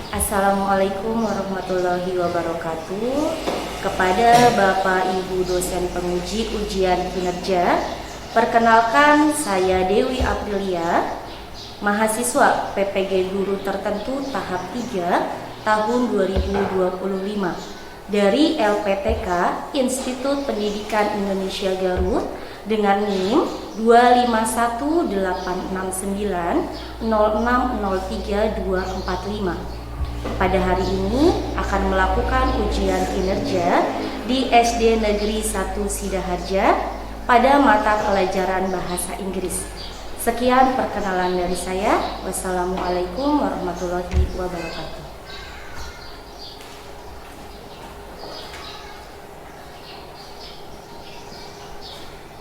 Assalamualaikum warahmatullahi wabarakatuh. Kepada Bapak Ibu dosen penguji ujian kinerja, perkenalkan saya Dewi Aprilia, mahasiswa PPG Guru Tertentu tahap 3 tahun 2025 dari LPTK Institut Pendidikan Indonesia Garut dengan NIM 2518690603245. Pada hari ini akan melakukan ujian kinerja di SD Negeri 1 Sidaharja pada mata pelajaran Bahasa Inggris. Sekian perkenalan dari saya. Wassalamualaikum warahmatullahi wabarakatuh.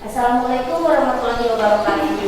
Assalamualaikum warahmatullahi wabarakatuh.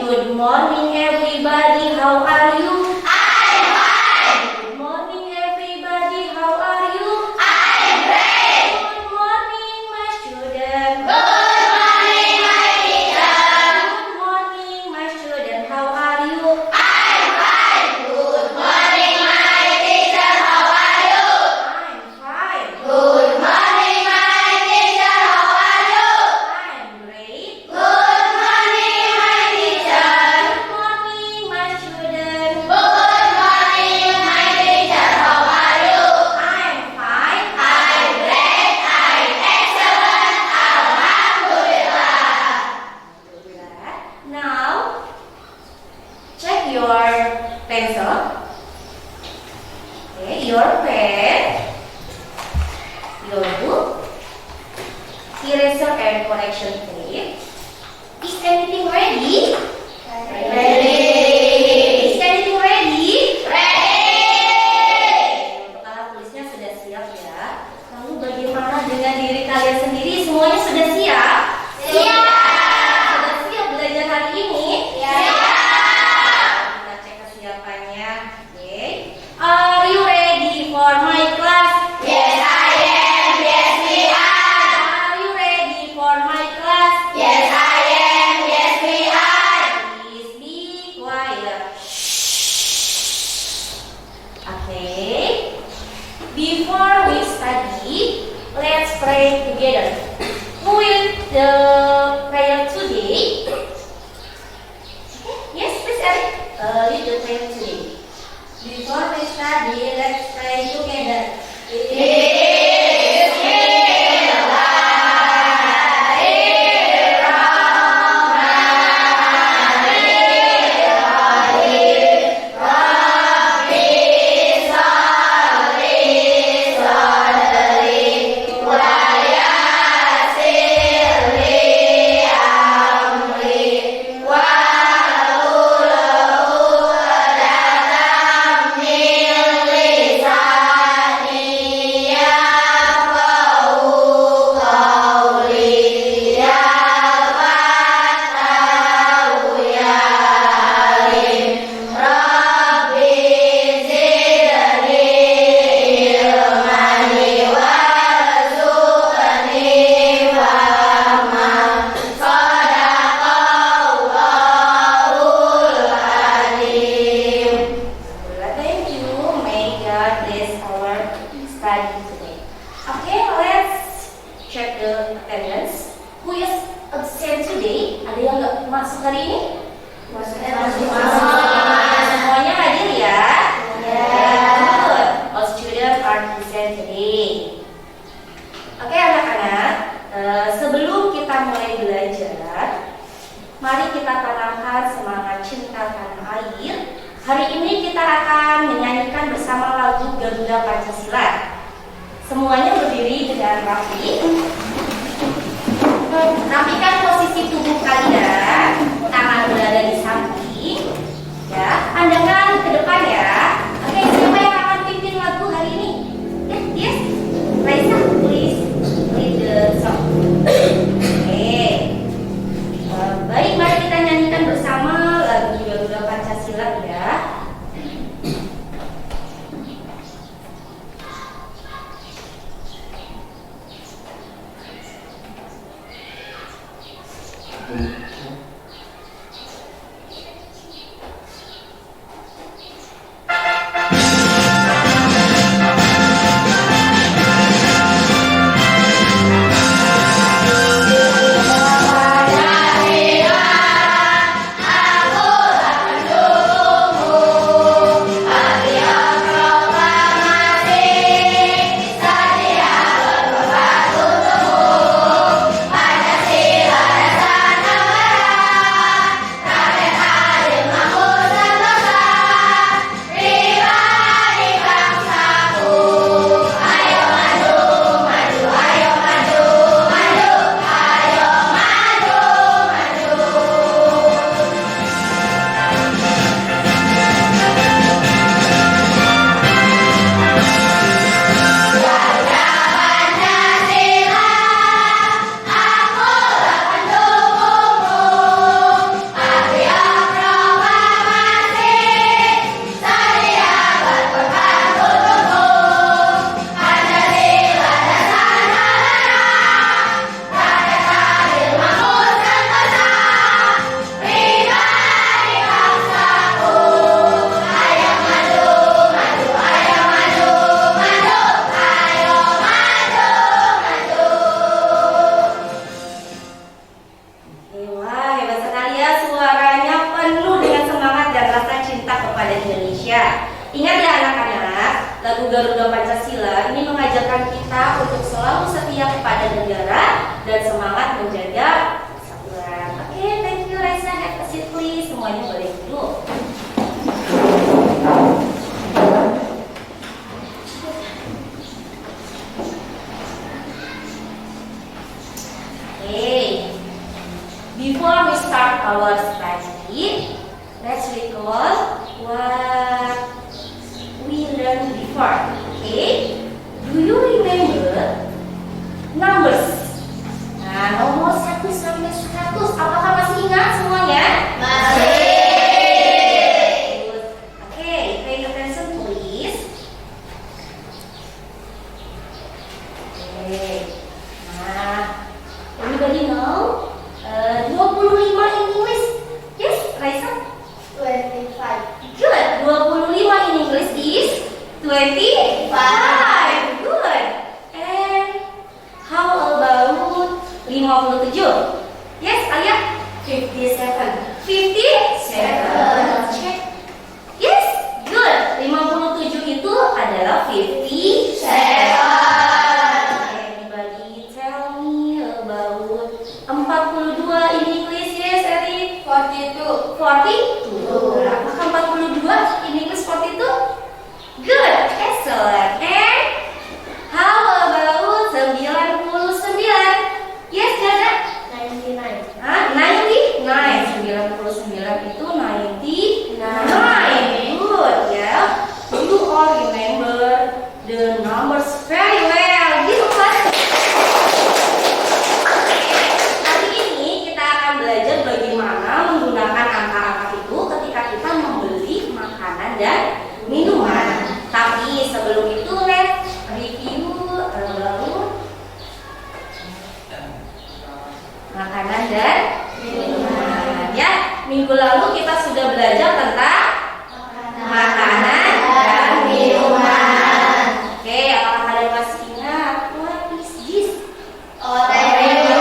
Good morning everybody, how are you? I'm fine. Good morning everybody, how are you? I'm great. Good morning my student. Good morning my teacher. Good morning my student, how are you? I'm fine. Good morning my teacher, how are you? I'm fine. Good morning my teacher, how are you? I'm great. Good morning my teacher. Good morning my student. Good morning my teacher, how are you? I'm fine. I'm great. I'm excellent. Alhamdulillah. Now, check your pencil. Okay, your pen, your book, eraser and correction tape. Is anything ready? Ready. Is anything ready? Ready. Untuk alat tulisnya sudah siap ya. Lalu bagaimana dengan diri kalian sendiri? Semuanya sudah siap? Siap. Sudah siap belajar hari ini? Siap. Kita cek kesiapannya. Oke. Are you ready for my class? Yes, I am. Yes, we are. Are you ready for my class? Yes, I am. Yes, we are. Please be quiet. Okay. Before we study, let's pray together. Who will the prayer today? Okay. Yes, please, Eric. Lead the prayer today. Before we study, let's pray together. Thank you. May God bless our study today. Okay, let's check the attendance. Who is absent today? Ada yang nggak masuk hari ini? Masuk. Semuanya hadir ya? Good. All students are present today. Oke anak-anak, sebelum kita mulai belajar, mari kita tanamkan semangat cinta tanah air. Hari ini kita akan menyanyikan bersama lagu Garuda Pancasila. Semuanya berdiri dengan rapi. Rapikan posisi tubuh kalian, tangan berada di samping. Ya, pandangkan ke depan ya. Oke, siapa yang akan pimpin lagu hari ini? Yes, Raisa, please lead the song. Oke. Baik, mari kita Ingat ya anak-anak, lagu Garuda Pancasila ini mengajarkan kita untuk selalu setia kepada negara dan semangat menjaga persatuan. Oke, thank you Raisa, have a seat please. Semuanya boleh duduk. Okay, before we start our study, let's recall what we learned before. Okay, do you remember numbers? Nah, nomor 1 sampai 100. Apakah masih ingat semuanya? Masih. Okay, pay attention please. Okay. Nah, everybody know 25 in English? Yes, Raisa? 25. Good. 25 in English is 25. Good. And how about 57? Yes, Alia? 57. 57. Check. Yes, good. 57 itu adalah 57. Anybody tell me about 42 in English? Yes, Eric? 42. 42. Apakah 42 in English 42? Good, excellent. And how about 99? Yes, Dada? 99. 99. 99 itu 99. Good, ya. You all remember the numbers very well. Gitu kan? Hari ini kita akan belajar bagaimana menggunakan angka-angka itu ketika kita membeli makanan dan minuman. Tapi sebelum itu let's review makanan dan minuman. Ya, minggu lalu kita sudah belajar tentang makanan dan minuman. Oke, apakah kalian masih ingat? What is this? Oreo.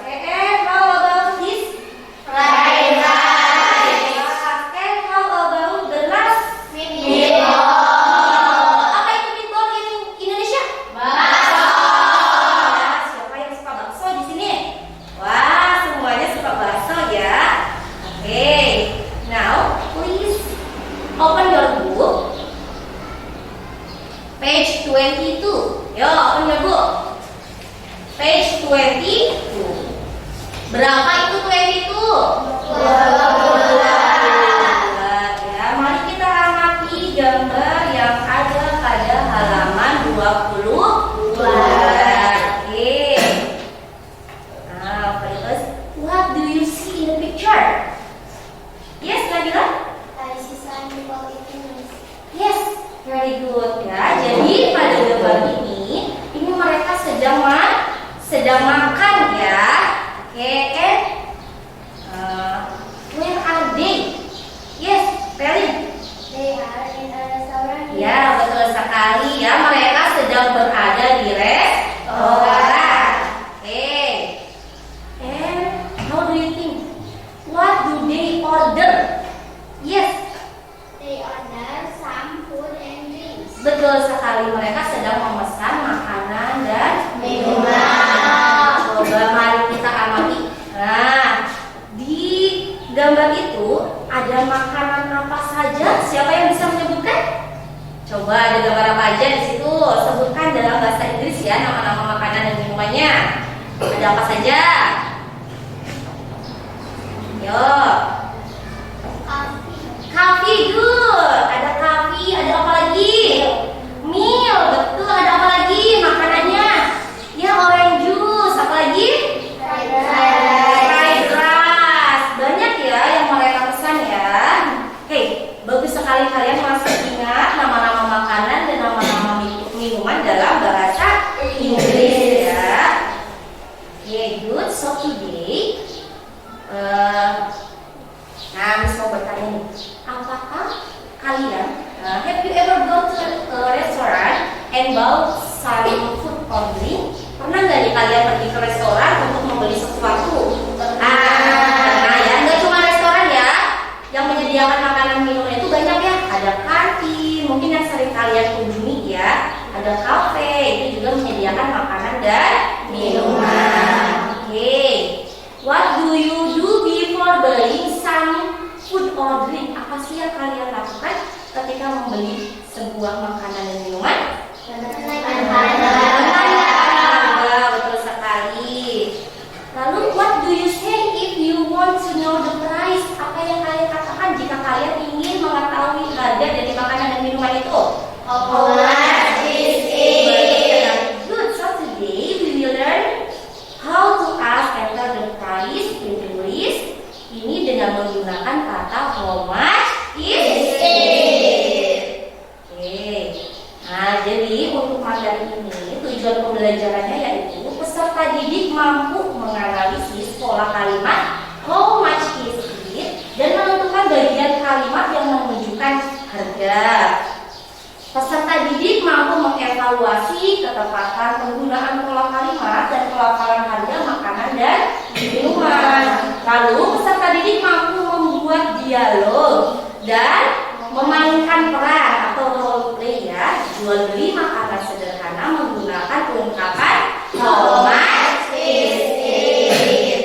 Okay, and how about this? Fried rice. And how about the last? Meatball. Apa itu meatball in Indonesia? Bakso. Siapa yang suka bakso di sini? Wah, semuanya suka bakso ya. Oke, now please open your book, page 22. Yo, open your book, page 22. Berapa itu 22? 22. Ya, mari kita amati gambar yang ada pada halaman 22. Oke. Nah, first, what do you see in the picture? Yes, Nabila? I see some people eating this. Yes, very good ya. Jadi pada gambar ini mereka sedang makan ya. Oke, berada di restoran. Oke. And how do you think? What do they order? Yes, They order some food and drinks. betul sekali, mereka sedang memesan makanan dan Minuman. Coba mari kita amati. Nah, di gambar itu ada makanan apa saja? Siapa yang bisa menyebutkan? Coba ada gambar apa aja di situ? Sebutkan dalam bahasa Inggris ya nama-nama makanan dan minumannya. Ada apa saja? Yo, Coffee. coffee good. Ada coffee, ada apa lagi? Meal, betul. Ada apa lagi makanannya? Ya, orange juice. Apa lagi? Fried Fried rice. Banyak ya yang mereka pesan ya. Hei, bagus sekali kalian masih ingat nama-nama makanan dan nama-nama minuman dalam bahasa Inggris ya. Oke, good. So today, nah, Miss mau bertanya nih, apakah kalian have you ever go to a restaurant and bought some food or drink? Pernah nggak nih kalian pergi ke restoran untuk membeli sesuatu? Nah ya, nggak cuma restoran ya, yang menyediakan makanan minuman itu banyak ya. Ada kantin, mungkin yang sering kalian kunjungi ya. Ada kafe, itu juga menyediakan makanan dan minuman. Oke, what do you do before buying some food or drink? Apa sih yang kalian lakukan ketika membeli sebuah makanan dan minuman? Ya, betul sekali. Lalu what do you say if you want to know the price? Apa yang kalian katakan jika kalian ingin mengetahui harga dari makanan dan minuman itu? How much is it? Good. So today we will learn how to ask and tell the price in English. Ini dengan menggunakan kata how much is it. Oke. Nah, jadi untuk materi ini tujuan pembelajarannya yaitu peserta didik mampu menganalisis pola kalimat how much is it dan menentukan bagian kalimat yang menunjukkan harga. Peserta didik mampu mengevaluasi ketepatan penggunaan pola kalimat dan pelafalan harga makanan dan minuman. Lalu peserta didik mampu membuat dialog dan memainkan peran atau role play ya, jual beli makanan sederhana menggunakan ungkapan how much is it.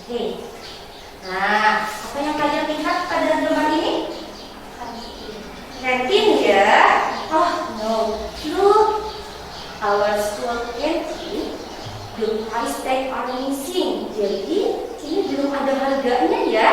Oke. Nah, apa yang kalian lihat pada gambar ini? Kantin ya. Oh no, look, our school canteen, the price tag are missing. Jadi ini belum ada harganya ya.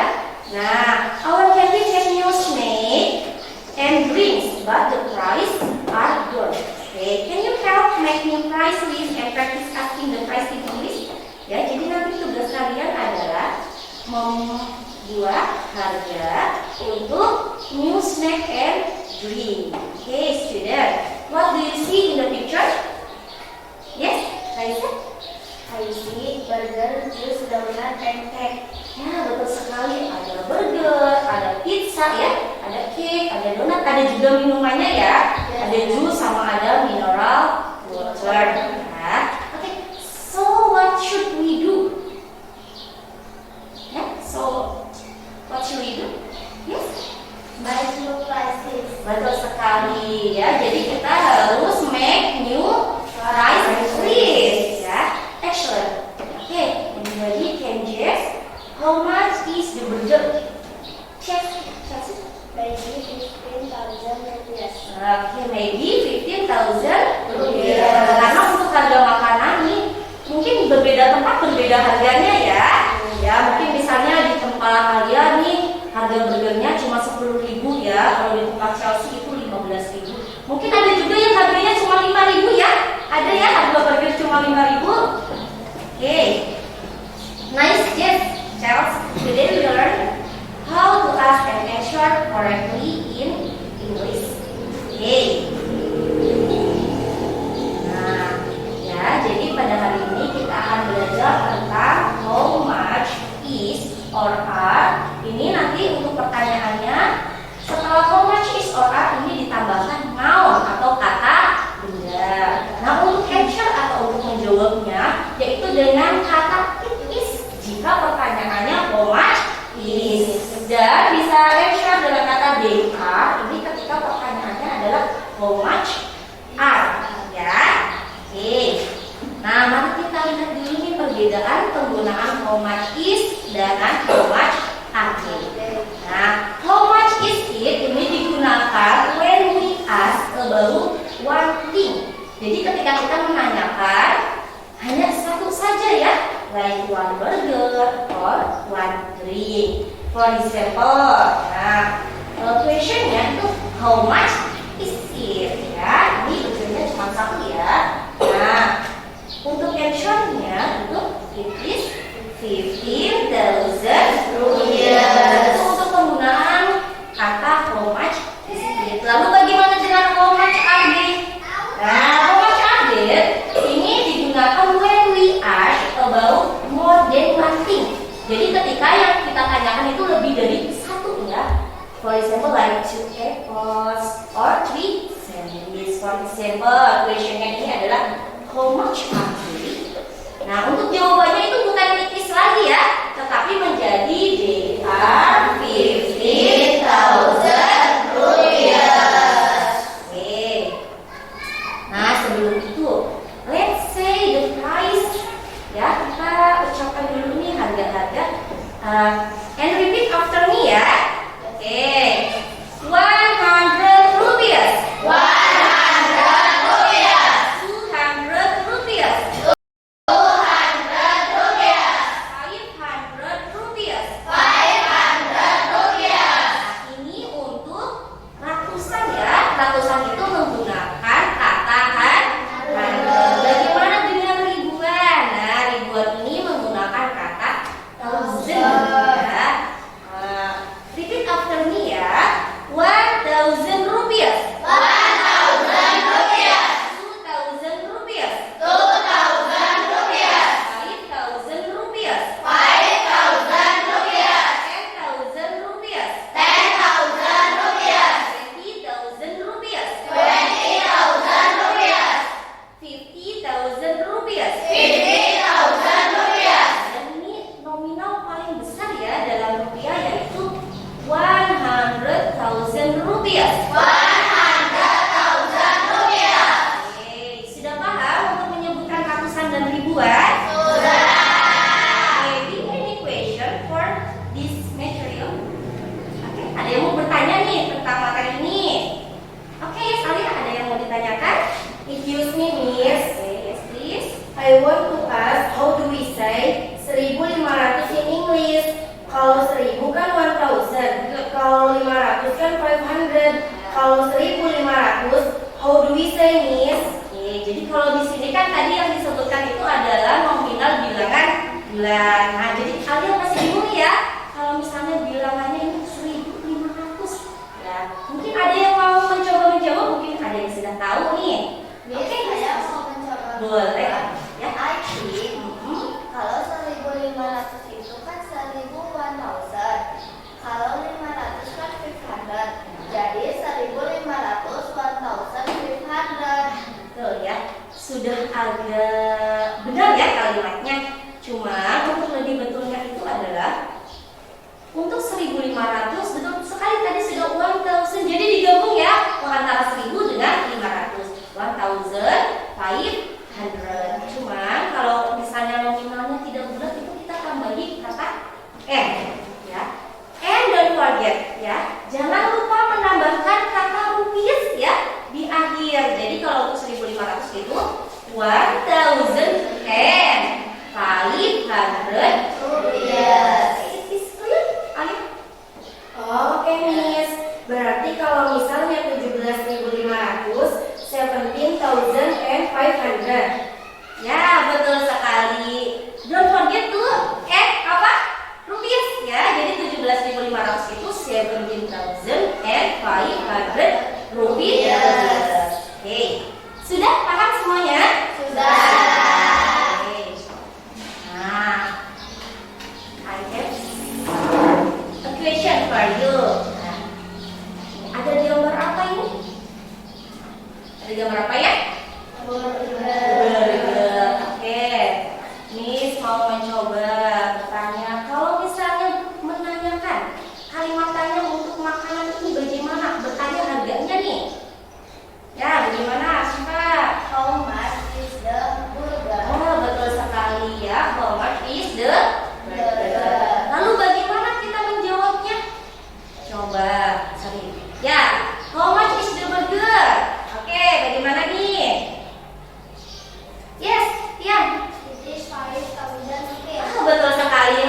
Nah, our canteen has no snack and drinks, but the price are good. Okay, can you help make new price list and practice asking the price in English? Ya, jadi nanti tugas kalian adalah membuat harga untuk new snack and drink. Okay, student, what do you see in the picture? Yes, Raisa? I see burger, juice, donut, and cake. Ya, betul sekali. Ada burger, ada pizza ya, ada cake, ada donat, ada juga minumannya ya. Ada jus sama ada mineral water. Ya. Oke, so what should we do? Ya, so what should we do? Yes. Buy two prices. Betul sekali ya. Jadi kita harus make new price list ya. Excellent. Okay, anybody can guess how much is the burger? Check. Maybe 15,000 rupiah. Okay, maybe 15,000 rupiah. Karena untuk harga makanan nih mungkin berbeda tempat berbeda harganya ya. Ya mungkin misalnya di tempat kalian nih harga burgernya cuma 10.000 ya. Kalau di tempat Chelsea itu 15.000. Mungkin ada juga yang harganya cuma 5.000 ya. Ada ya harga burger cuma 5.000. Okay, nice guess, Charles. Today we learn how to ask and answer correctly in English. Okay. Nah, ya, jadi pada hari ini kita akan belajar tentang how much is or are. Ini nanti untuk pertanyaannya setelah how much is or are ini ditambahkan noun atau kata benda. Nah, how much is dengan how much are they. Nah, how much is it ini digunakan when we ask about one thing. Jadi ketika kita menanyakan hanya satu saja ya, like one burger or one drink. For example, nah, questionnya itu how much is it ya. Ini questionnya cuma satu ya. Nah, untuk answernya itu it is 15,000 rupiah. Itu untuk penggunaan kata how much is it. Lalu bagaimana dengan how much are they? Nah, how much are they ini digunakan when we ask about more than one thing. Jadi ketika yang kita tanyakan itu lebih dari satu ya. For example, like 2 apples or 3 sandwiches. For example, questionnya ini adalah how much are they? Nah, untuk jawabannya itu bukan it is lagi ya, tetapi menjadi they are 15,000 rupiah. Oke. Nah, sebelum itu, let's say the price. Ya, kita ucapkan dulu nih harga-harga. And repeat after me ya. Oke. 100 rupiah. 100 rupiah. 200 rupiah. 200 rupiah. 500 rupiah. 500 rupiah. Nah, ini untuk ratusan ya. Ratusan itu menggunakan kata hundred. Bagaimana dengan ribuan? Nah, ribuan ini menggunakan kata thousand ya. Repeat after me ya. 1,000 rupiah. 1,000 rupiah. 2,000 rupiah. 2,000 rupiah. 5,000 rupiah. 5,000 rupiah. 10,000 rupiah. 10,000 rupiah. 20,000 rupiah. 20,000 rupiah. 50,000 rupiah. 50,000 rupiah. Dan ini nominal paling besar ya dalam rupiah yaitu 100,000 rupiah. 100,000 rupiah. Oke, sudah paham untuk menyebutkan ratusan dan ribuan? Sudah. Maybe any question for this material? Oke, ada yang mau bertanya nih tentang materi ini? Oke, Salia ada yang mau ditanyakan? Excuse me, Miss. Yes, please. I want to ask how do we say 1.500 in English? Kalau 1.000 kan 1,000. Kalau 500 kan 500. Kalau 1.500, how do we say, Miss? Oke, jadi kalau di sini kan tadi yang disebutkan itu adalah nominal bilangan bulan. Nah, jadi kalian masih bingung ya kalau misalnya bilangannya ini 1.500. Ya, mungkin ada yang mau mencoba menjawab, mungkin ada yang sudah tahu nih. Miss, saya mau mencoba. Boleh ya. I think kalau 1.500 itu kan 1,000. Kalau 500 kan 500. Jadi 1.500 1,500. Betul ya. Sudah agak benar ya kalimatnya. Cuma untuk lebih betulnya itu adalah untuk 1.500 betul sekali tadi sudah 1,000. Jadi digabung ya antara 1.000 dengan 500. 1,500. Cuma kalau misalnya nominalnya tidak bulat itu kita tambahi kata n ya. And don't forget ya, jangan lupa menambahkan kata rupiah ya di akhir. Jadi kalau untuk 1.500 itu 1,000 and 500 rupiah. It is clear? Ayo. Oke, Miss. Berarti kalau misalnya 17.500, 17,500. Ya, betul sekali. Don't forget tuh apa? Rupiah ya. Jadi 17.500 itu 17,500 rupiah. Oke. Sudah paham semuanya? Sudah. Oke. Nah, I have a question for you. Nah, ada gambar apa ini? Ada gambar apa ya? Burger.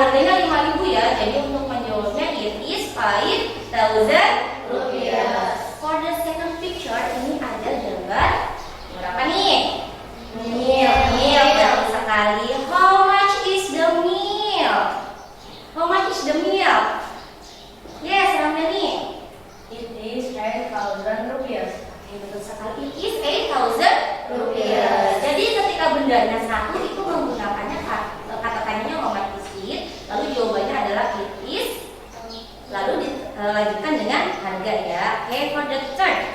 harganya 5.000 ya. Jadi untuk menjawabnya it is 5,000 rupiah. For the second picture ini ada gambar berapa nih? Meal, betul sekali. How much is the meal? How much is the meal? Yes, Ramdhani. It is 8,000 rupiah. Betul sekali. It is 8,000 rupiah. Jadi ketika bendanya satu itu menggunakannya kata tanyanya how much is it, lalu jawabannya adalah it is, lalu dilanjutkan dengan harga ya. Okay, for the third.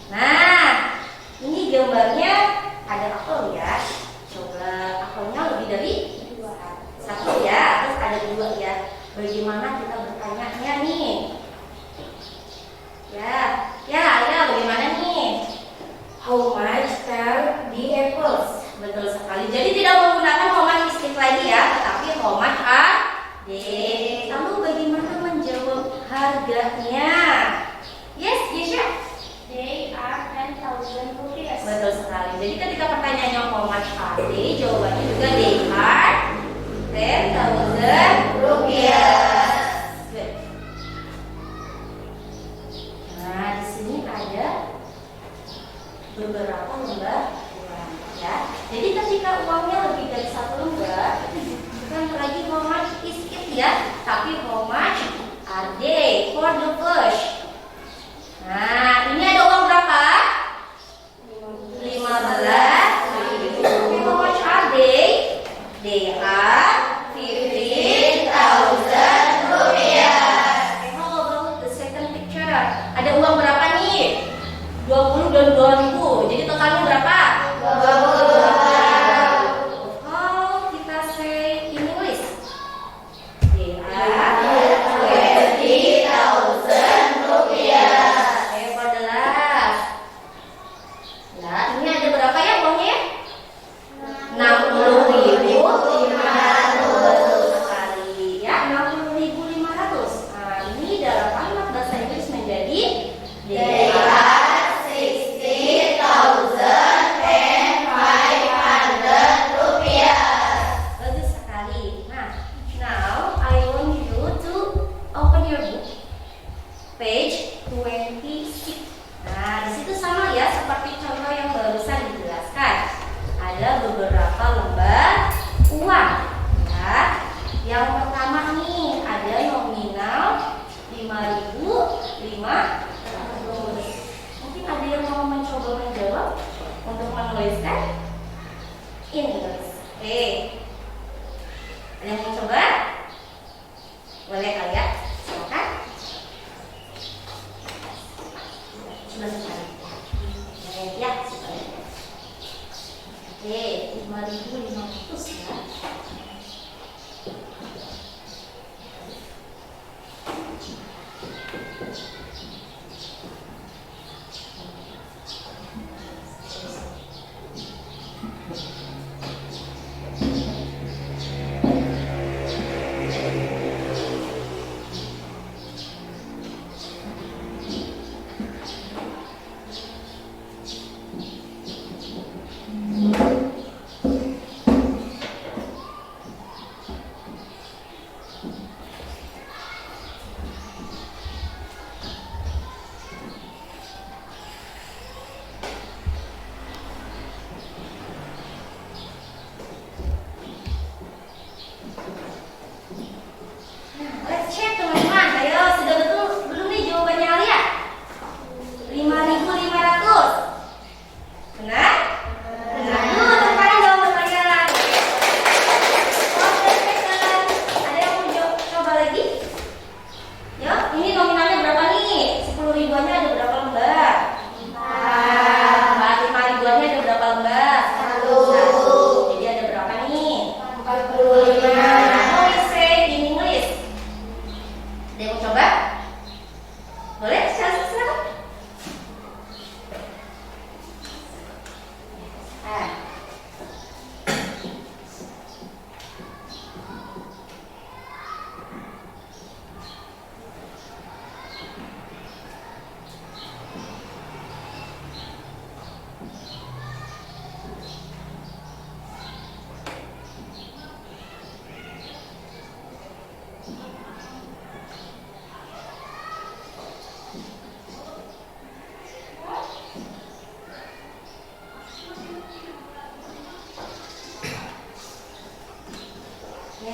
Nah, ini gambarnya ada apel ya. Coba apelnya lebih dari satu ya, terus ada 2 ya. Bagaimana kita bertanya nih? Ya, bagaimana nih? How much are the apples? Betul sekali. Jadi tidak menggunakan how much is it lagi ya, tetapi how much are they. Lalu bagaimana menjawab harganya? Yes, Jesha. They are 10,000 rupiah. Betul sekali. Jadi ketika pertanyaannya how much are they, jawabannya juga they are 10,000 rupiah. Good. Nah, di sini ada beberapa lembar uang ya. Jadi ketika uangnya lebih dari 1 lembar, itu bukan lagi how much is it ya, tapi how much are they for the first. Nah, ini ada uang berapa? 15.000. How much are they? They are 15,000 rupiah. Okay, how about the second picture? Ada uang berapa nih? 20 dan 2.000. Jadi totalnya berapa? 20. How kita say in English? They are 20,000 rupiah. Okay, for the last. Nah, ini ada berapa ya uangnya? 60.500 sekali ya, 60.500. Nah, ini dalam kalimat bahasa Inggris menjadi they are 60,500 rupiah. Bagus sekali. Nah, now I want you to open your book, page 26. Nah, di situ sama ya seperti contoh yang barusan dijelaskan. Ada beberapa lembar uang ya. Yang pertama nih ada nominal 5.500. Mungkin ada yang mau mencoba menjawab untuk menuliskan ini guys. Oke. Ada yang mau coba? Boleh kali ya? Silakan. Sudah sekali. Ya, sekali. Oke, 5.500 ya.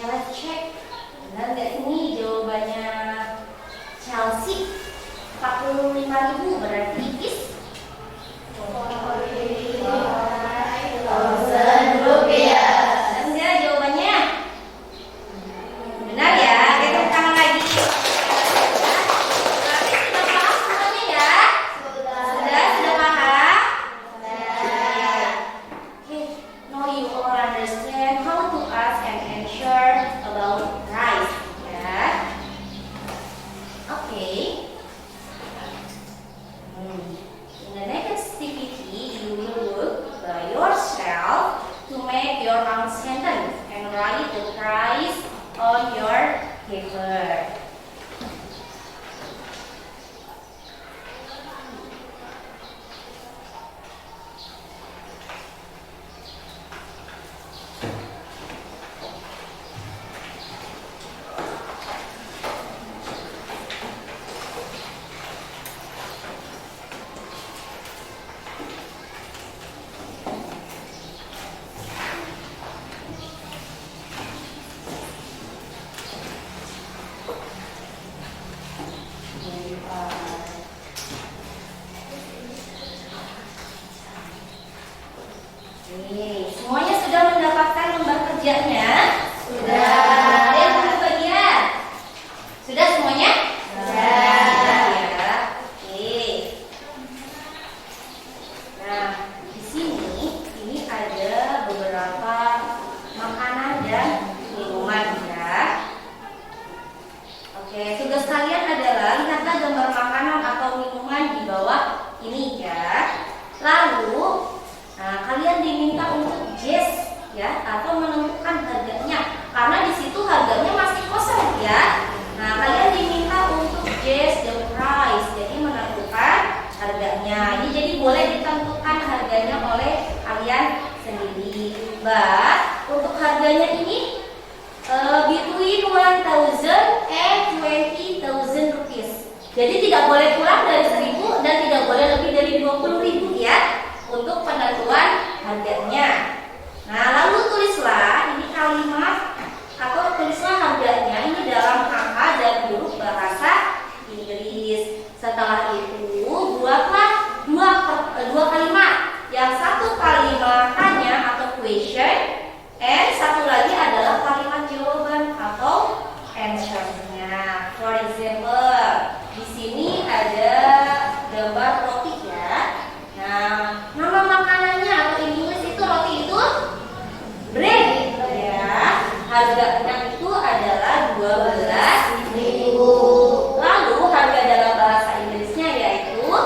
let's check. Benar nggak ini jawabannya Chelsea? 45.000 berarti is 1,000 rupiah. benar nggak jawabannya? Benar ya, kita tepuk tangan lagi. Berarti sudah paham semuanya ya? Sudah paham? Okay, now you all understand how to ask and answer about rice, ya. Okay. In the next activity, you will work by yourself to make your own sentence and write the price on your paper. Oke, semuanya sudah mendapatkan lembar kerjanya? Sudah. Ada yang belum kebagian? Sudah semuanya? Sudah ya. Oke. Nah, di sini ada beberapa makanan dan minuman ya. Oke, tugas kalian adalah lihatlah gambar makanan atau minuman di bawah ini ya. Lalu kalian diminta untuk guess ya atau menentukan harganya karena di situ harganya masih kosong ya. Nah, kalian diminta untuk guess the price, jadi menentukan harganya. Ini jadi boleh ditentukan harganya oleh kalian sendiri. But untuk harganya ini between 1,000 and 20,000 rupees. Jadi tidak boleh kurang dari 1.000 dan tidak boleh lebih dari 20.000 ya untuk penentuan harganya. Nah, lalu tulislah ini kalimat atau tulislah harganya ini dalam angka dan huruf bahasa Inggris. Setelah itu buatlah dua kalimat. Yang satu kalimat tanya atau question, and satu lagi adalah kalimat jawaban atau answer-nya. For example, di sini ada gambar roti ya. Nah, nama makanannya atau in English itu roti itu bread ya. Harganya itu adalah 12.000. Lalu harga dalam bahasa Inggrisnya yaitu 12,000.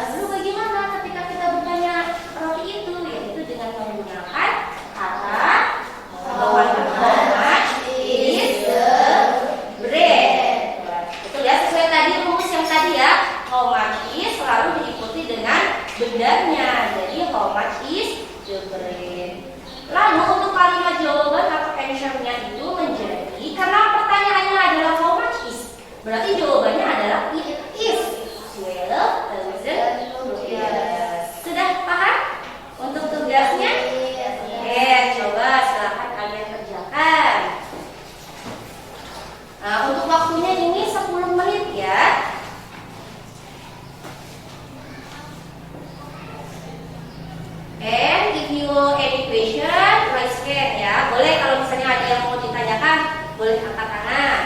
Lalu bagaimana ketika kita bertanya roti itu? Yaitu dengan menggunakan kata how much is the bread. Betul ya, sesuai tadi rumus yang tadi ya. How much is selalu diikuti dengan bendanya. Jadi how much is the bread. Lalu untuk kalimat jawaban atau answer-nya itu menjadi karena pertanyaannya adalah how much is, berarti jawabannya adalah it is 12,000 rupiah. Sudah paham untuk tugasnya? Oke, coba silakan kalian kerjakan. Nah, untuk waktunya ini 10 menit ya. And if you any question, raise hand ya. Boleh kalau misalnya ada yang mau ditanyakan, boleh angkat tangan.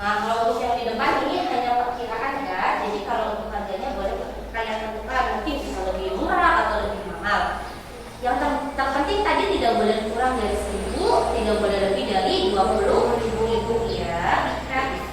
Nah, kalau untuk yang di depan ini hanya perkiraan ya. Jadi kalau untuk harganya boleh kalian tentukan, mungkin bisa lebih murah atau lebih mahal. Yang terpenting tadi tidak boleh kurang dari 1.000, tidak boleh lebih dari 20.000 ya. Kreatif.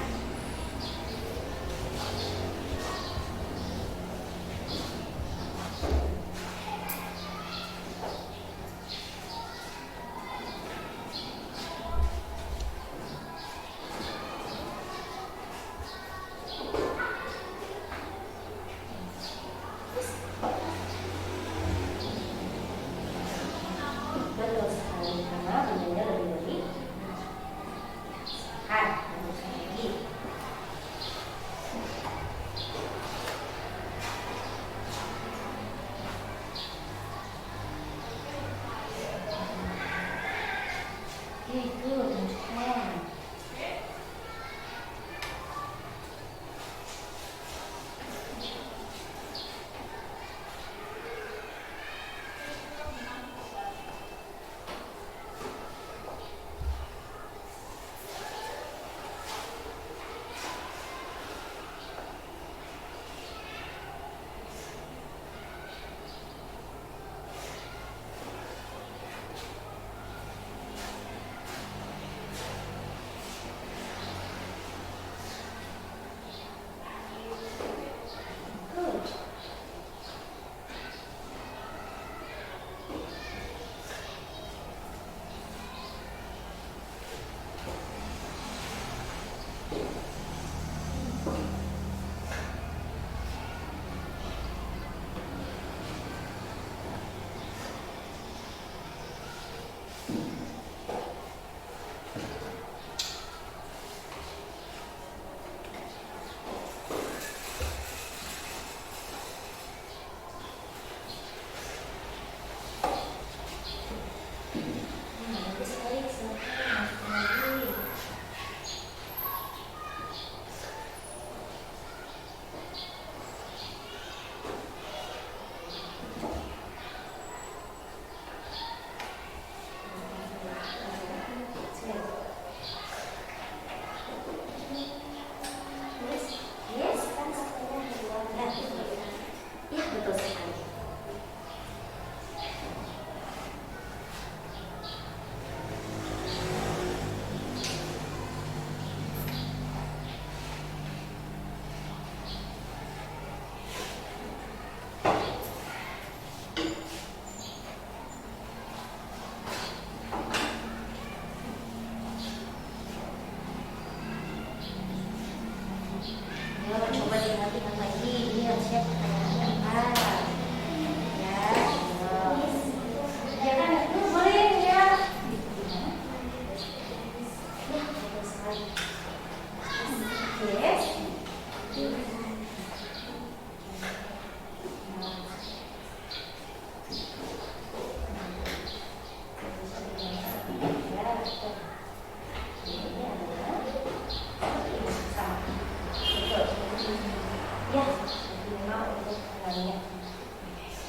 terima untuk nanya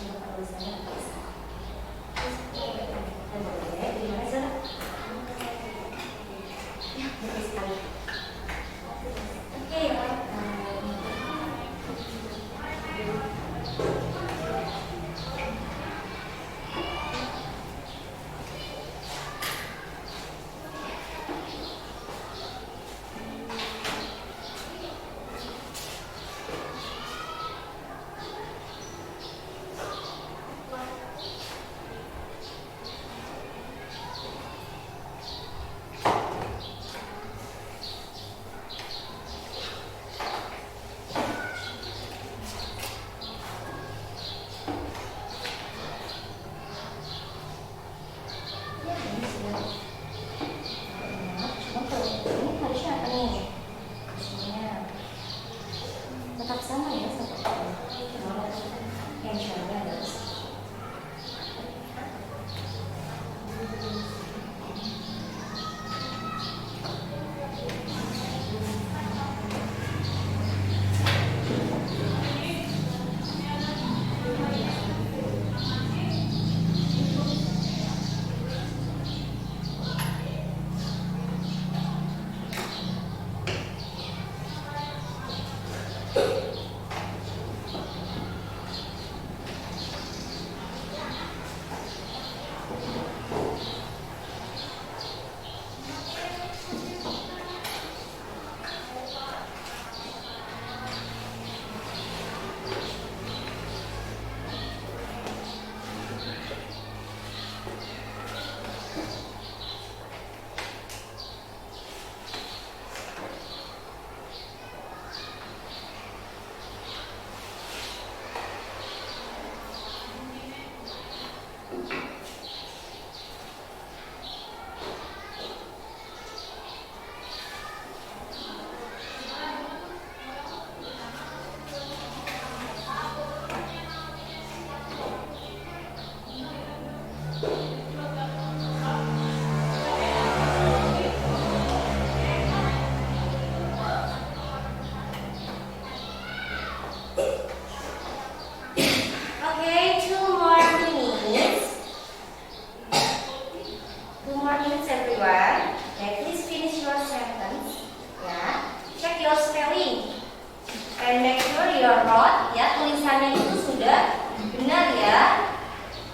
untuk tulisannya. Boleh, gimana Zara? Ya, betul sekali. Oke, tetap sama ya seperti tensionnya adalah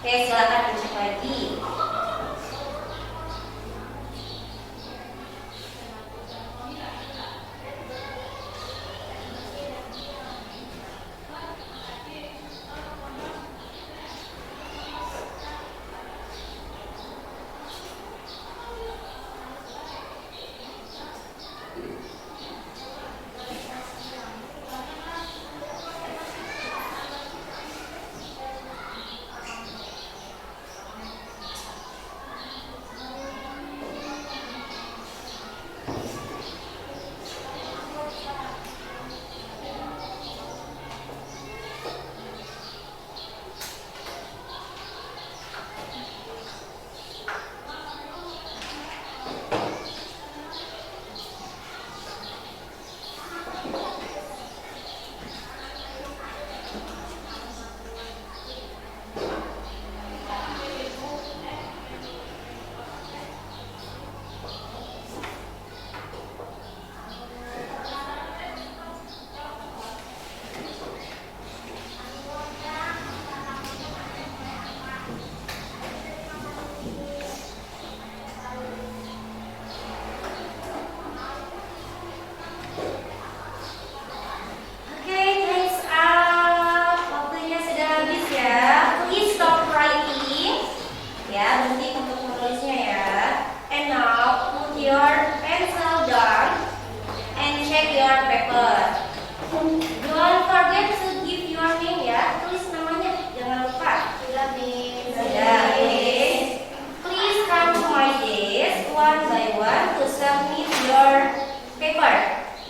Oke, silakan dicek lagi.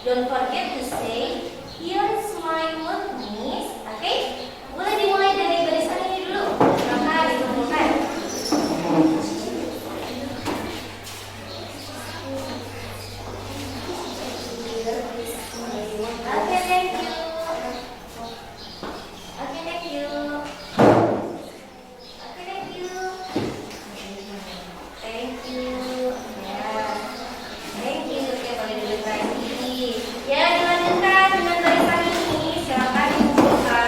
Don't forget to say, here's my work, miss. Oke? Boleh dimulai dari barisan ini dulu. Maka dikumpulkan. Oke, thank you. you. Okay, thank you. Thank you. Ya. Thank you. Oke, boleh duduk lagi. Ya, dilanjutkan dengan barisan ini. Silakan dibuka.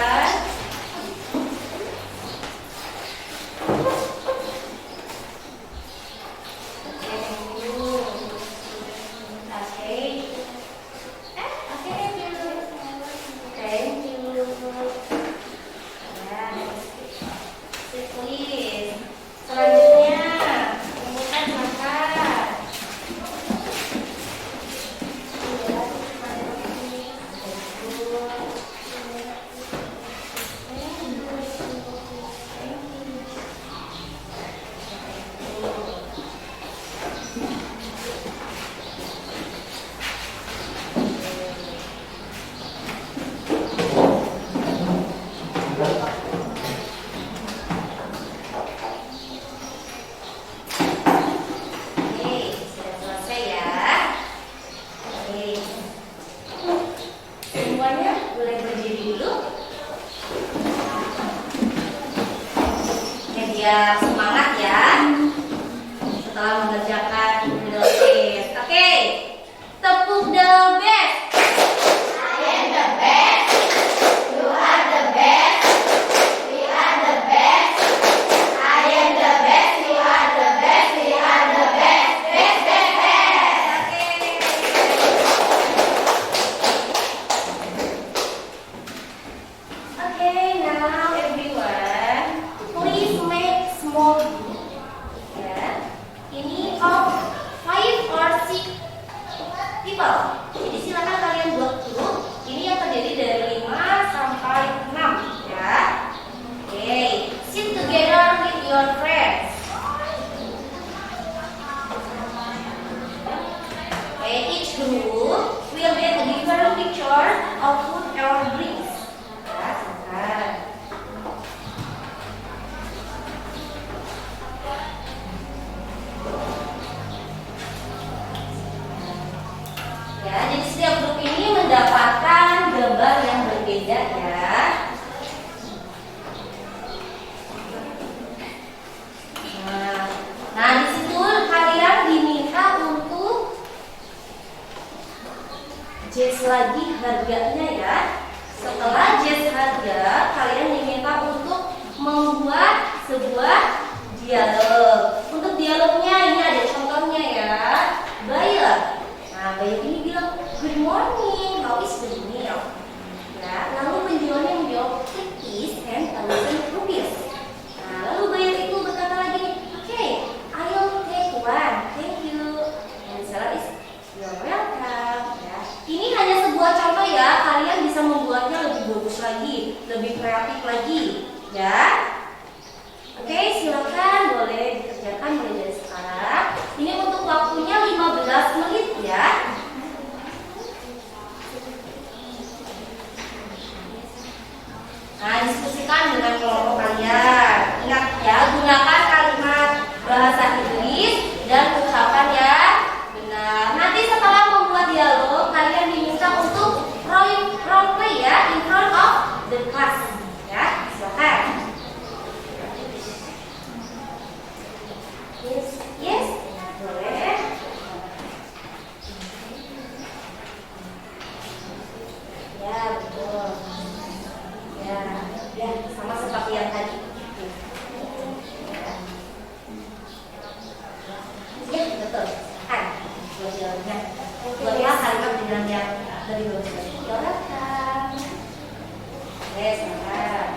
Biar semangat ya setelah mengerjakan middle test. Oke, tepuk the best. I am the best. You are the best. We are the best. I am the best. You are the best. We are the best. Best, best, best. Okay, now everyone, please make small group. Ya, ini of 5 or 6 people. Jadi silakan kalian buat grup. Ini yang terdiri dari 5 sampai 6 ya. Oke, sit together with your friends. Okay, each group will get a different picture of food or drinks. Ya, silakan. Ya, jadi setiap grup ini mendapatkan gambar yang berbeda ya. Nah, di situ kalian diminta untuk jazz lagi harganya ya. Setelah jazz harga, kalian diminta untuk membuat sebuah dialog. Untuk dialognya ini ada contohnya ya. Baik. Nah, Bayu ini bilang, good morning, how is the meal? Ya, lalu penjualnya menjawab, it is 10,000 rupiah. Nah, lalu Bayu itu berkata lagi, okay, I'll take one, thank you. And the seller is, you're welcome. Ya, ini hanya sebuah contoh ya, kalian bisa membuatnya lebih bagus lagi, lebih kreatif lagi. Ya, oke, silakan boleh dikerjakan mulai dari sekarang. Ini untuk waktunya 15 menit ya. Nah, diskusikan dengan kelompok kalian. Ingat ya, gunakan kalimat bahasa Inggris dan ucapan yang benar. Nanti setelah membuat dialog, kalian diminta untuk role play ya, in front of the class. Ya, silakan. Yes, yes, boleh. Ya, betul. Ya, sama seperti yang tadi. Ya, betul. Kan, buat dialognya. Buatlah kalimat dengan yang lebih bagus. Silakan. Yes, silakan.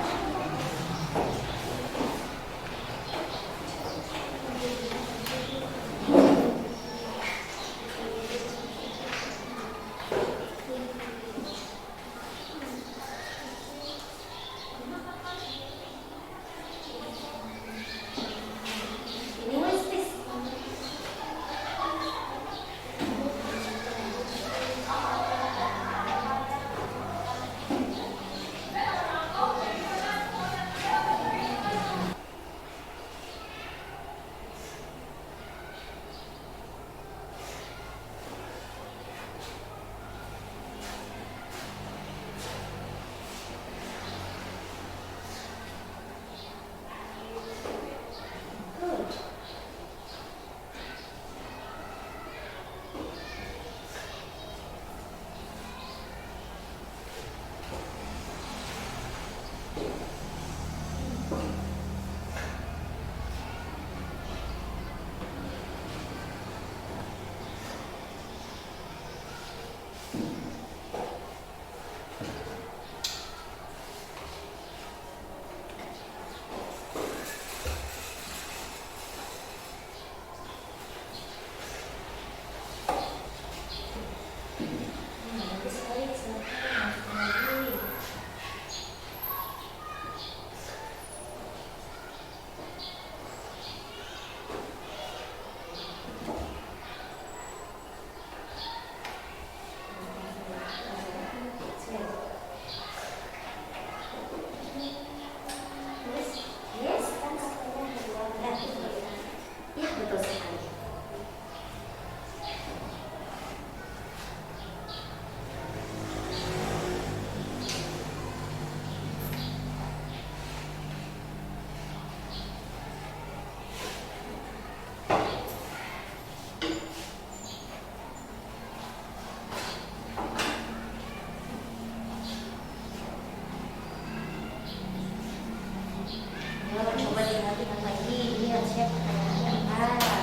siap-siap apa?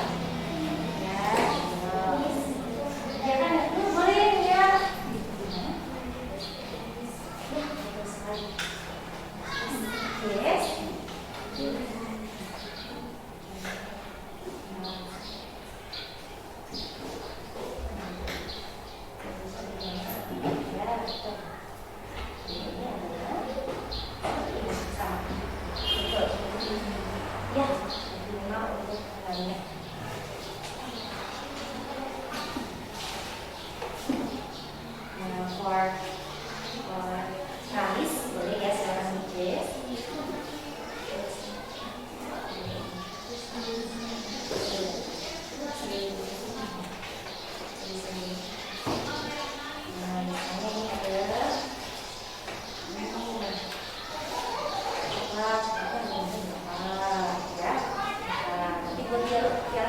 Ya, jangan itu boleh ya. Ya, bagus sekali. Yes. Kamis boleh ya silakan Mijes. Nah, misalnya ini ada ya. Nanti gue lihat ya.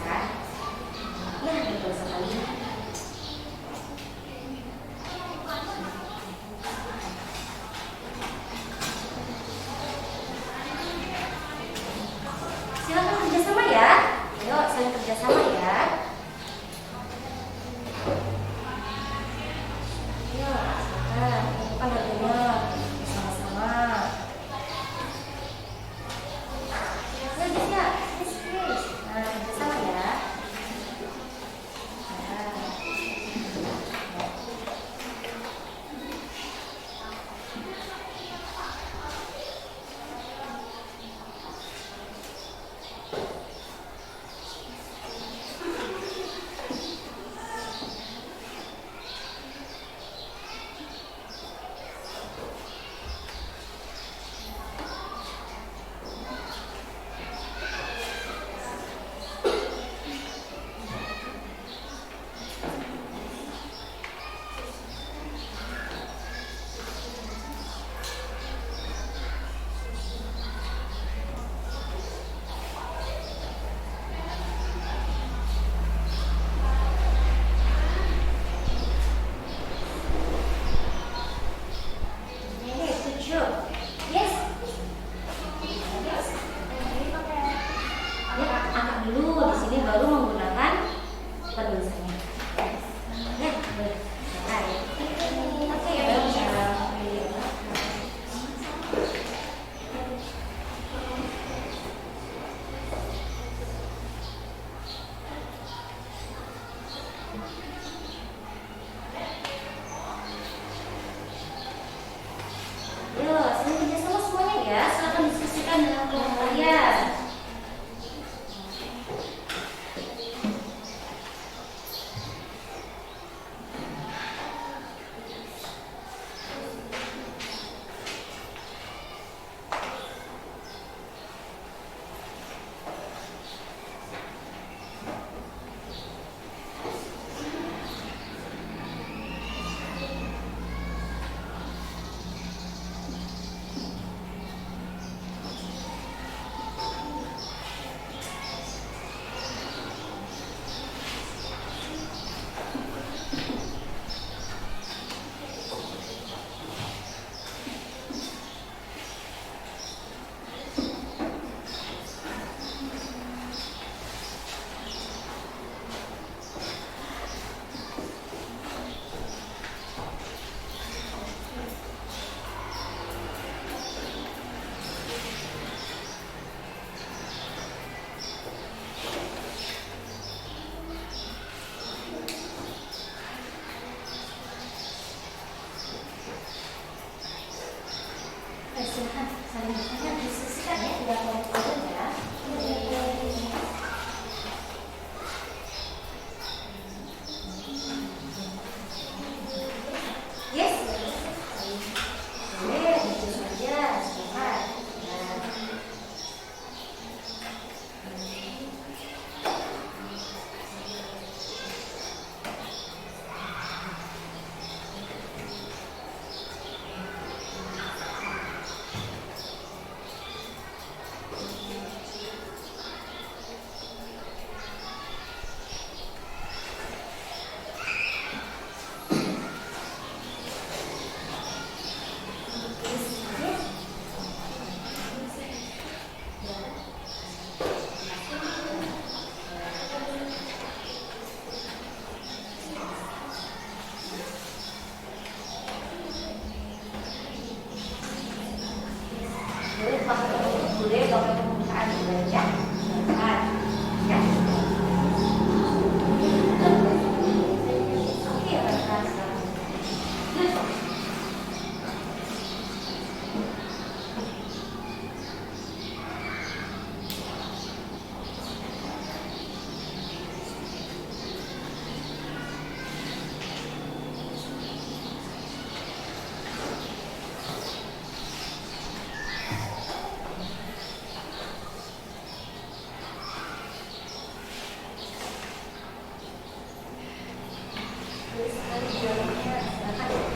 Nah, betul sekali. Silakan kerjasama ya. Ayo, saling kerjasama ya. Ayo, silakan. Bukan harganya sama-sama. Ayo, bisa. Yes. Nah, kerjasama ya. Dulu di sini baru menggunakan penulisannya. Ya, boleh. Oke, Yo, sini kerjasama semuanya ya. Silakan diskusikan dengan kelompok kalian. Silahkan saling diskusikan ya, tidak kelompok ya. Yes. Boleh, itu saja. Silakan. Boleh pakai permukaan juga ya. Nah, ya. Oke, ya, sekarang.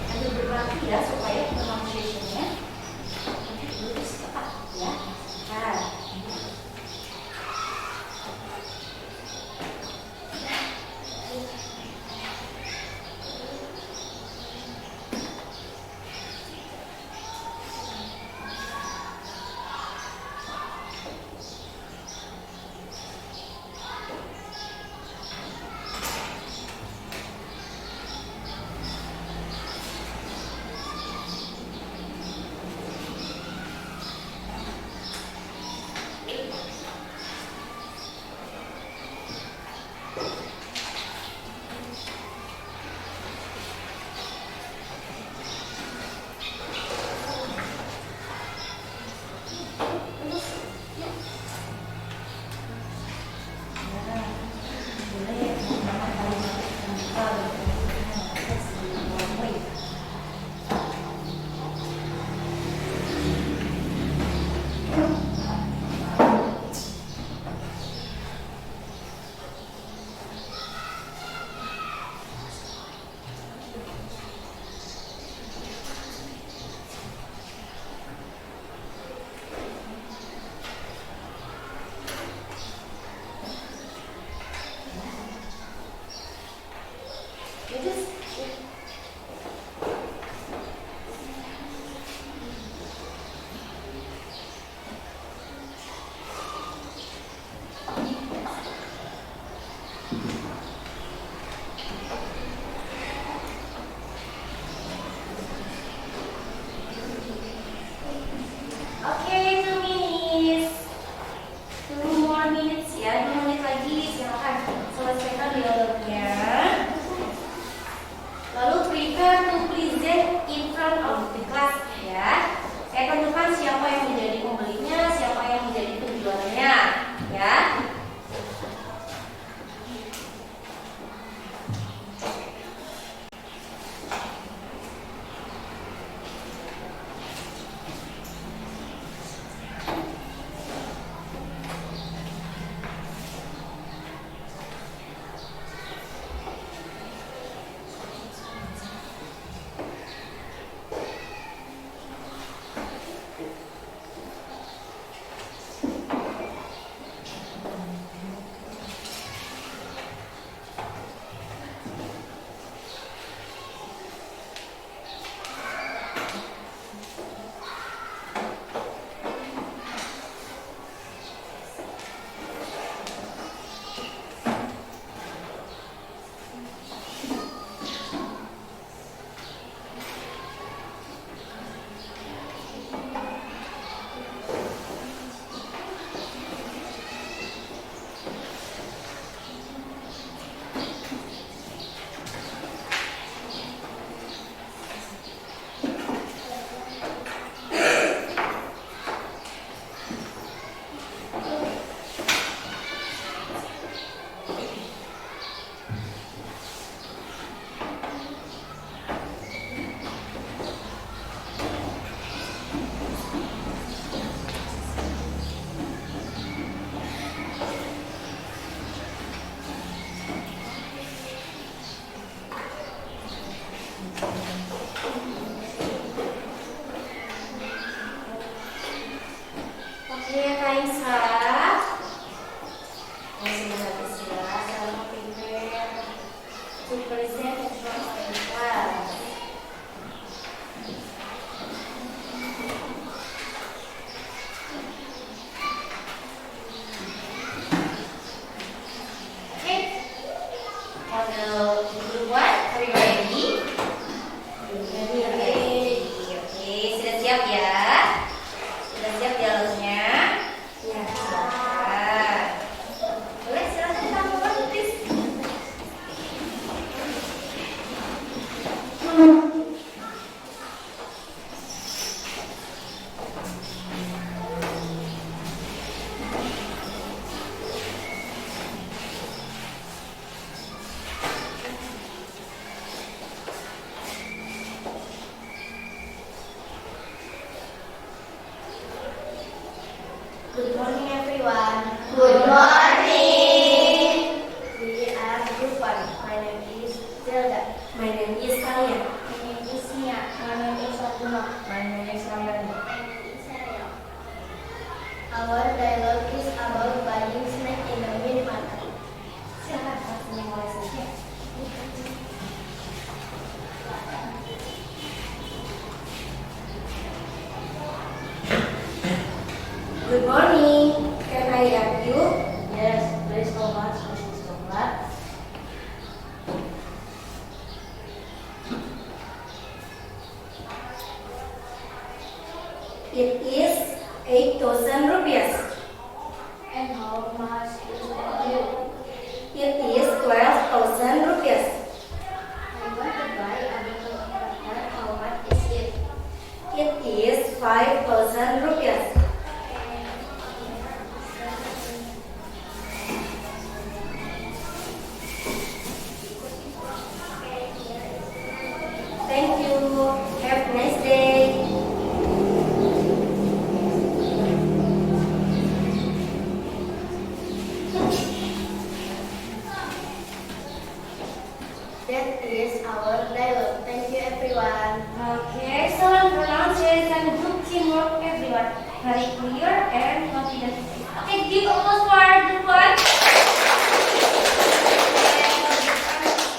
Ada berlatih ya supaya pronunciation-nya lurus tepat ya. Nah, oke, 2 minutes. 2 more minutes ya, 2 menit lagi silakan selesaikan dialognya. Lalu prepare to present in front of the class ya. Saya tentukan siapa yang menjadi pembelinya, siapa yang menjadi penjualnya ya. Oke, Kaisa. Sudah habis ya. Sekarang prepare to present in front of the class. Okay. For the group 1, are you ready? Ready. Oke, sudah siap ya? Sudah siap Good morning, everyone. Good morning. We are group 1. My name is Zelda. My name is Kalia. My name is Nia. My name is Arjuna. My name is Ramdhani. My name is Ariel. Our dialogue is about buying snack in the minimarket. Silakan langsung dimulai saja. Good morning. Can I help you? Yes, please how much is this coklat? It is 8,000 rupees. And how much is the bill? It is 12,000 rupees. I want to buy a bottle of water. How much is it? It is 5,000 rupees. Thank you. Have a nice day. That is our dialogue. Thank you, everyone. Okay, excellent pronunciation, good teamwork, everyone. Very clear and confident. Okay, give applause for the one.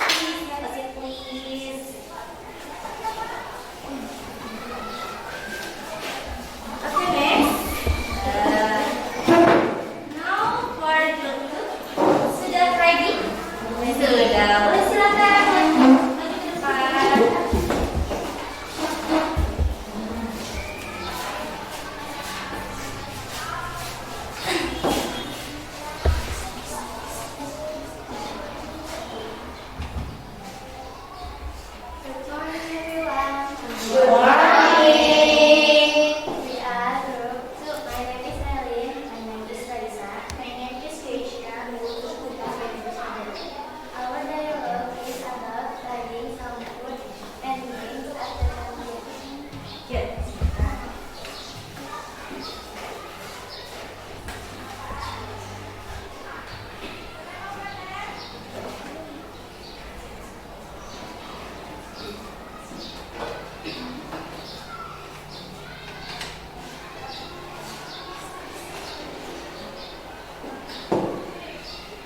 Please have a seat, please. Okay, next. Now for the sudah ready? Sudah. Boleh silakan maju ke depan. Good morning, everyone. Good morning. We are group 2. My name is Elin. My name is Raisa. My name is Krishna. Our dialogue is about buying some food and drinks at the canteen. Yes.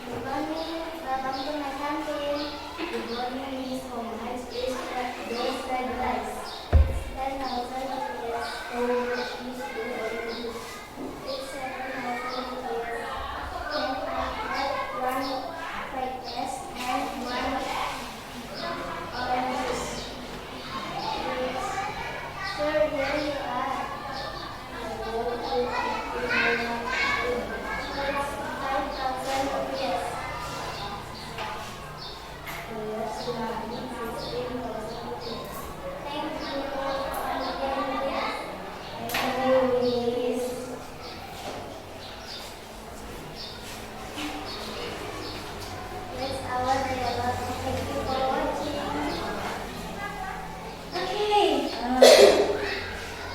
Good morning. Welcome to my canteen. Good morning, Miss. How much is this red rice? It's 10,000 rupees. How much is the orange juice? It's 7,000 rupees. Can I have one fried rice and one orange juice? Yes. Sir, here you are. I will put it in my mouth. It's 5,000 rupees. Yes, you are in 15,000 rupees. Thank you. Thank you, Miss. That's our dialogue. Thank you for watching. Oke,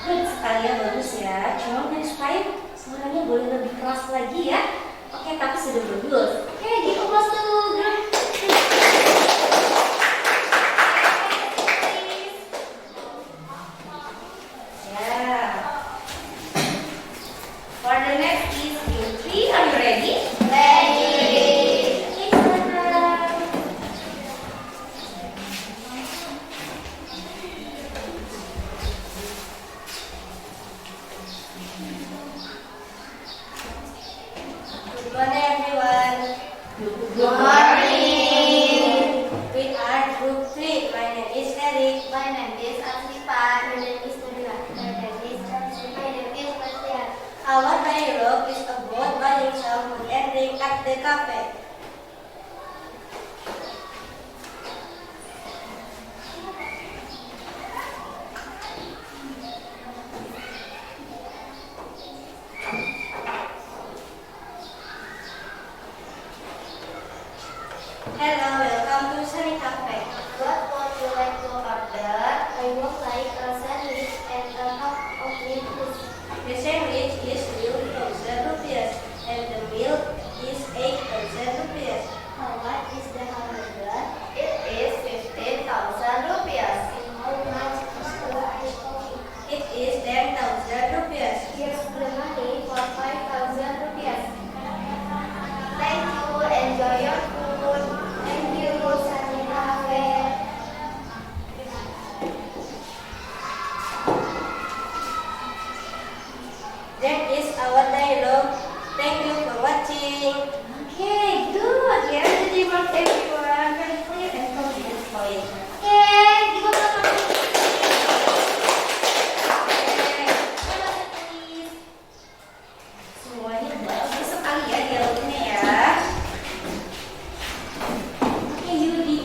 good sekali ya, bagus ya. Cuma next time suaranya boleh lebih keras lagi ya. Oke, tapi sudah bagus. Oke, give applause to group. Yeah. For the next is group 3. Are you ready? Ready. Okay, silakan. Good morning, everyone. Good morning. We are group 3. My name is Eric. My name is Asrifa. My name is Nabila. My name is Chelsea. My name is Marcia. Our dialogue is about buying some food and drink at the cafe. Hello, welcome to Sunny Cafe. What would you like to order? I would like a sandwich and a cup of milk. The sandwich is 2,000 rupees. That is our dialogue. Thank you for watching. Okay, good. Yeah, jadi mark everyone very clear and confident point. Okay, give us a Semuanya bagus sekali ya dialognya ya. Okay,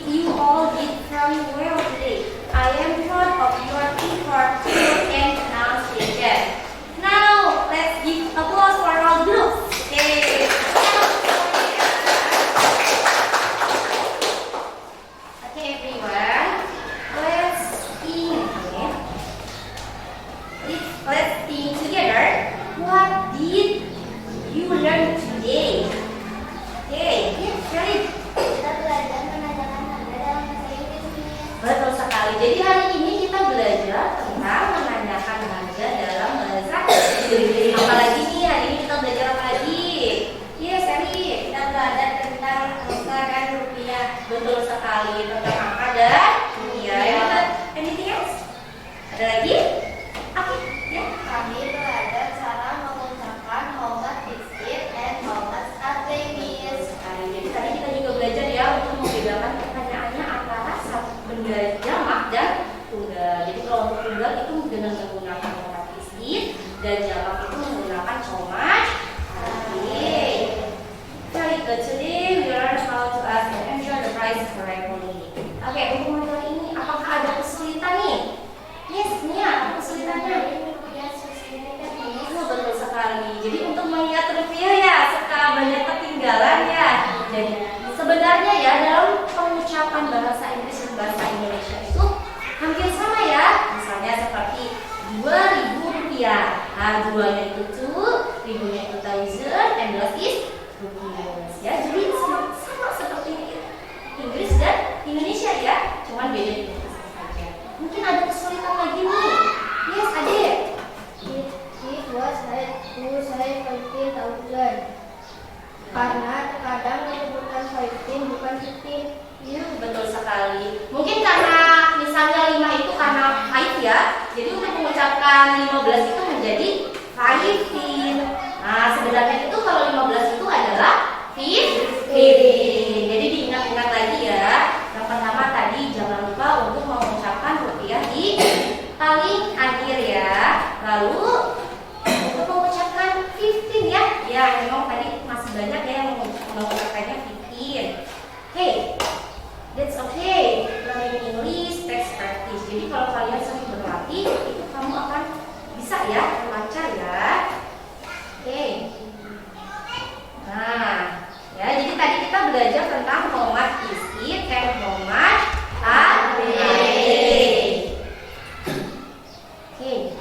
you all did very well today. I am proud of your effort and pronunciation. Now, let's give applause for our group. Okay. Okay, everyone. Let's think. Let's think together. What did you learn today? Okay, ready? Kita belajar menanyakan tanda dalam bahasa Inggris, Miss. Betul sekali. Jadi hari ini kita belajar tentang menanyakan harga dalam bahasa Inggris. Apalagi nih hari ini kita belajar apa lagi? Yes, Ari. Kita belajar tentang angka dan rupiah. Betul sekali tentang angka dan rupiah. Anything else? Ada lagi? Oke, ya. Kami belajar cara mengucapkan how much is it and how much are they, Miss. Jadi tadi kita juga belajar ya untuk membedakan pertanyaannya antara benda jamak dan tunggal. Jadi kalau untuk tunggal itu dengan menggunakan kata is it dan jamak itu menggunakan how much. Okay. Very good. Today we learn how to ask and answer the price correctly. Oke, untuk materi ini apakah ada kesulitan nih? Yes, Nia, apa kesulitannya? Betul sekali. Jadi untuk mengingat rupiah ya suka banyak ketinggalan ya. Jadi sebenarnya ya dalam pengucapan bahasa Inggris dan bahasa Indonesia itu hampir sama ya. Misalnya seperti 2.000 rupiah. Nah, 2-nya itu 2, ribunya itu thousand, and belas is rupiah. Ya, jadi sama seperti Inggris dan Indonesia ya. Cuman beda di bahasa saja. Mungkin ada kesulitan lagi nih. Yes, Adik. It was right to say 15,000. Karena terkadang menyebutkan 15 bukan 15. Iya, betul sekali. Mungkin karena misalnya 5 itu karena 5 ya. Jadi untuk mengucapkan 15 itu menjadi 15. Nah, sebenarnya itu kalau 15 itu adalah 15. Jadi diingat-ingat lagi ya. Yang pertama tadi jangan lupa untuk mengucapkan rupiah di paling akhir ya. Lalu untuk mengucapkan 15 ya. Ya, memang tadi masih banyak ya yang mengucapkannya 15. Hey, that's okay. Learning English takes practice. Jadi kalau kalian sering berlatih, itu kamu akan bisa ya, lancar ya. Oke. Nah, ya jadi tadi kita belajar tentang how much is it and how much are they. Oke.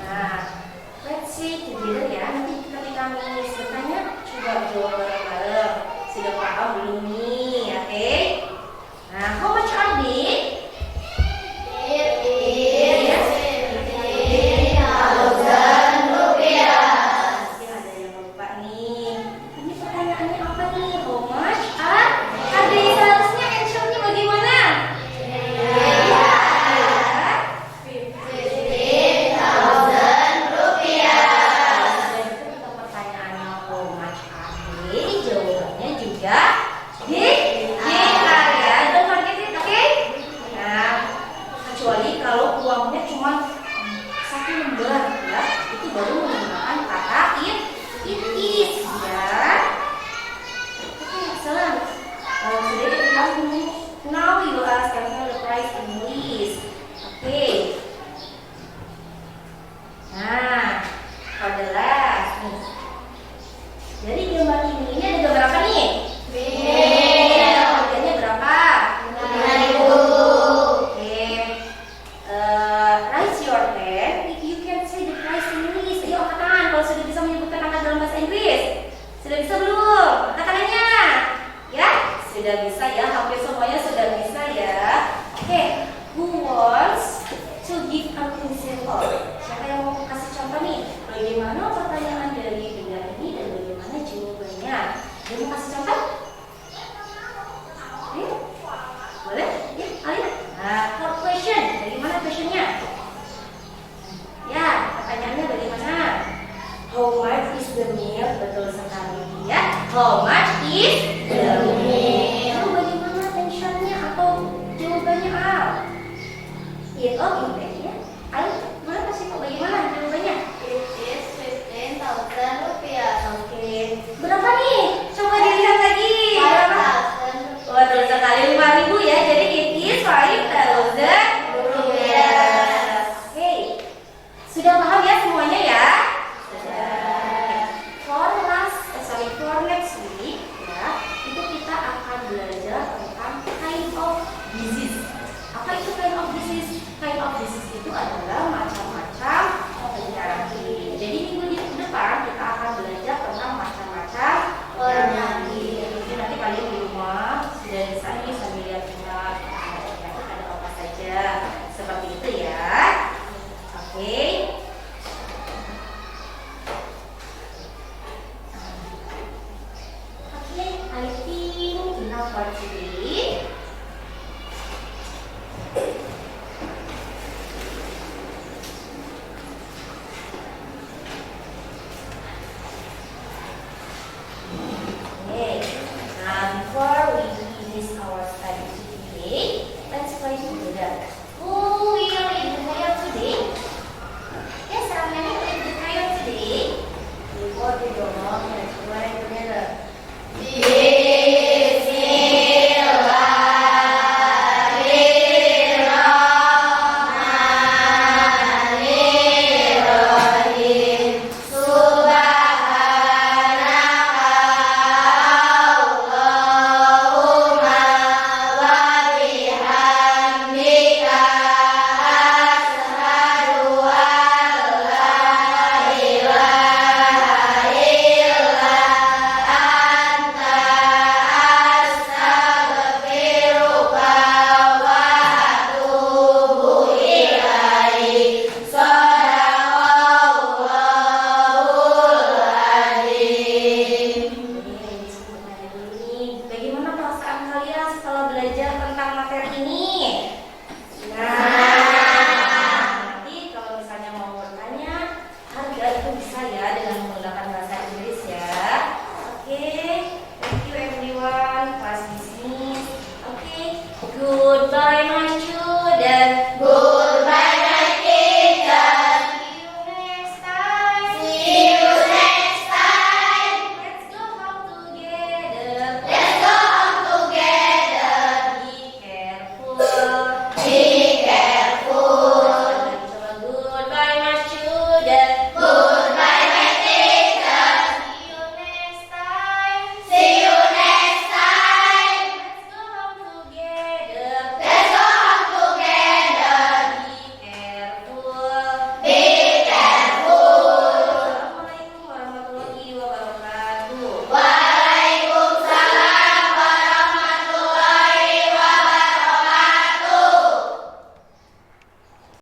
Nah, let's see together ya. Nanti ketika Miss bertanya, coba jawab bareng-bareng. Sudah paham belum nih? Oke. Nah, how much are they? It is 15,000 rupiah. Mungkin ada yang lupa nih. Ini pertanyaannya apa nih? How much are they? Seharusnya answer-nya bagaimana? Iya. 15,000 rupiah. Dan itu untuk pertanyaannya how much are they? Jawabannya juga they are ya. Don't forget it, oke? Nah, kecuali kalau uangnya cuma satu lembar ya, itu baru menggunakan kata it is ya. Oke, excellent. Today we have to move. Now you ask the price in English. Oke. Nah, for the last nih. Jadi gambar ini ada gambar apa nih? Harganya berapa? 5.000. Oke. Raise your hand if you can say the price in English. Ayo angkat tangan kalau sudah bisa menyebutkan angka dalam bahasa Inggris. Sudah bisa belum? Angkat tangannya. Ya, sudah bisa ya. Hampir semuanya sudah bisa ya. Oke. Who wants to give an example? Siapa yang mau kasih contoh nih? Bagaimana pertanyaan dari benda ini dan bagaimana jawabannya? Dia mau kasih contoh? Ayo. Boleh? Ya, ayo. Nah, for question. Bagaimana questionnya? Ya, pertanyaannya bagaimana? milk, betul sekali ya. How much is the milk? Lalu bagaimana tensionnya atau jawabannya A? It ya. Ayo, boleh kasih tahu bagaimana jawabannya? It is 15,000 rupiah. Oke, berapa nih? Coba dilihat lagi. Berapa? 5,000 rupiah. Betul sekali 5.000 ya. Jadi it is 5,000 rupiah. Oke, sudah paham ya semuanya ya? For next week ya, itu kita akan belajar tentang kind of disease. Apa itu kind of disease? Kind of disease itu adalah macam-macam penyakit. Jadi minggu depan kita akan belajar tentang macam-macam penyakit. Jadi nanti kalian di rumah sudah bisa lihat penyakit ada apa saja. Seperti itu ya. Oke. I think enough for today. Okay, now before we finish our study today, let's pray together. Who will lead the prayer today? Yes, how many will lead the prayer today? Before we go on, let's pray together. Bagaimana perasaan kalian setelah belajar tentang materi ini? Nanti kalau misalnya mau bertanya, harga itu bisa ya dengan